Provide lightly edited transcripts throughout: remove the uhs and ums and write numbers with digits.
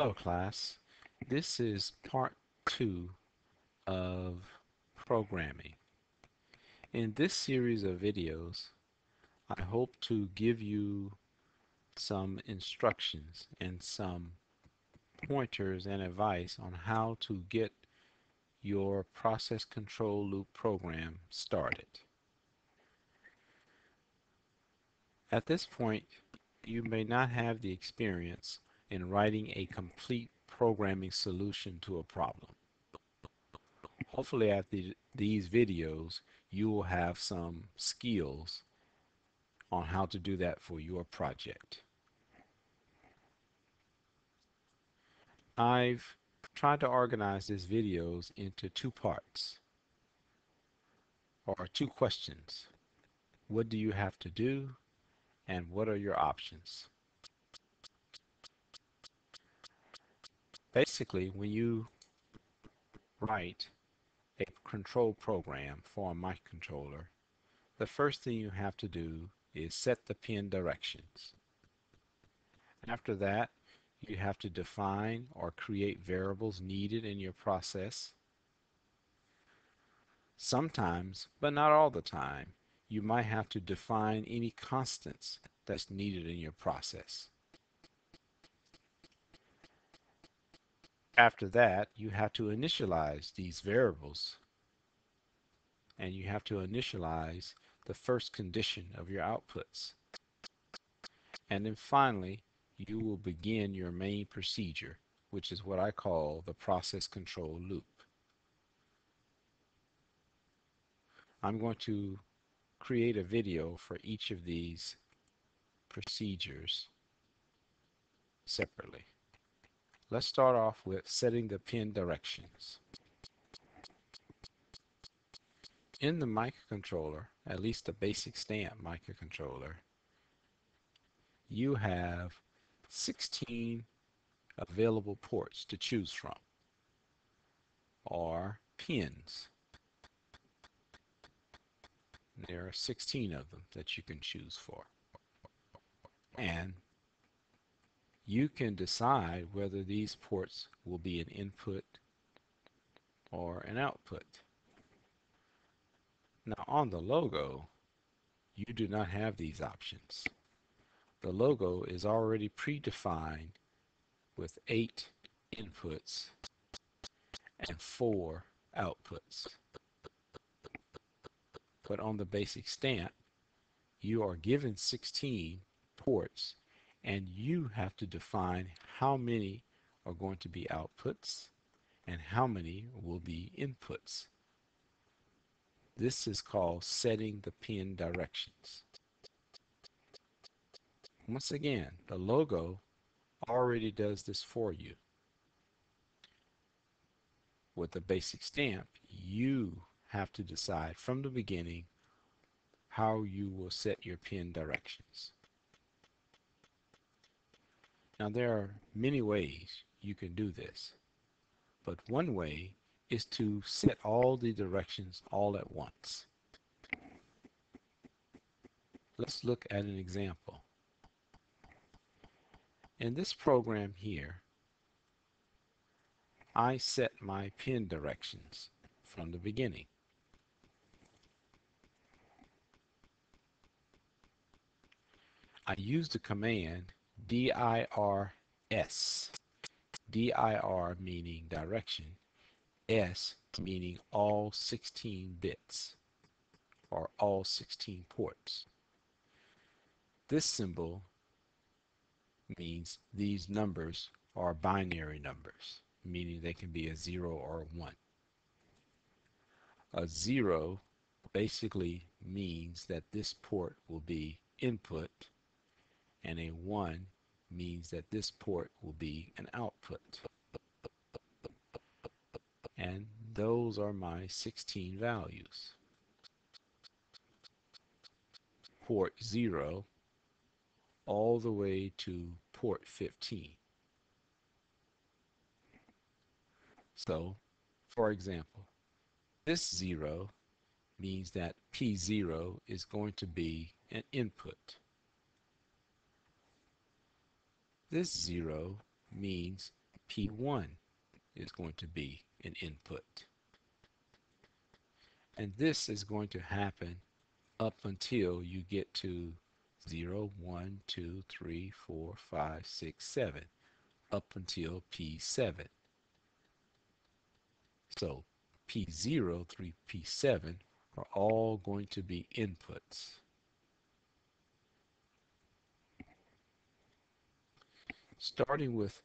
Hello class, this is part 2 of programming. In this series of videos, I hope to give you some instructions and some pointers and advice on how to get your process control loop program started. At this point, you may not have the experience in writing a complete programming solution to a problem. Hopefully after these videos, you will have some skills on how to do that for your project. I've tried to organize these videos into two parts, or two questions. What do you have to do, and what are your options? Basically, when you write a control program for a microcontroller, the first thing you have to do is set the pin directions. After that, you have to define or create variables needed in your process. Sometimes, but not all the time, you might have to define any constants that's needed in your process. After that, you have to initialize these variables, and you have to initialize the first condition of your outputs. And then finally, you will begin your main procedure, which is what I call the process control loop. I'm going to create a video for each of these procedures separately. Let's start off with setting the pin directions. In the microcontroller, at least the basic stamp microcontroller, you have 16 available ports to choose from, or pins. There are 16 of them that you can choose for. And you can decide whether these ports will be an input or an output. Now on the logo, you do not have these options. The logo is already predefined with 8 inputs and 4 outputs. But on the basic stamp, you are given 16 ports, and you have to define how many are going to be outputs and how many will be inputs. This is called setting the pin directions. Once again, the logo already does this for you. With the basic stamp, you have to decide from the beginning how you will set your pin directions. Now there are many ways you can do this, but one way is to set all the directions all at once. Let's look at an example. In this program here, I set my pin directions from the beginning. I use the command DIRS. DIR meaning direction, S meaning all 16 bits or all 16 ports. This symbol means these numbers are binary numbers, meaning they can be a 0 or a 1. A 0 basically means that this port will be input, and a 1 means that this port will be an output. And those are my 16 values. Port 0 all the way to port 15. So, for example, this 0 means that P0 is going to be an input. This 0 means P1 is going to be an input. And this is going to happen up until you get to 0, 1, 2, 3, 4, 5, 6, 7, up until P7. So P0 through P7 are all going to be inputs. Starting with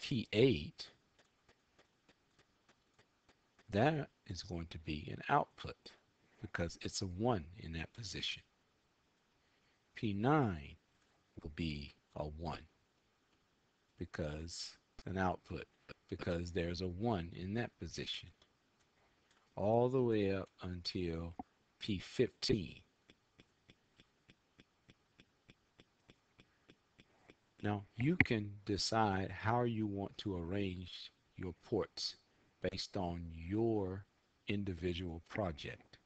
P8, that is going to be an output because it's a 1 in that position. P9 will be a 1 because an output, because there's a 1 in that position. All the way up until P15. Now you can decide how you want to arrange your ports based on your individual project.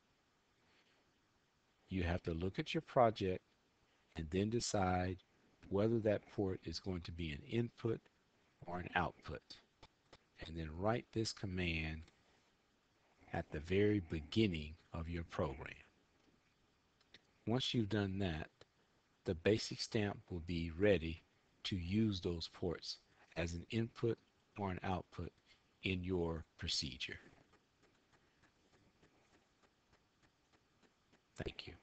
You have to look at your project and then decide whether that port is going to be an input or an output. And then write this command at the very beginning of your program. Once you've done that, the basic stamp will be ready to use those ports as an input or an output in your procedure. Thank you.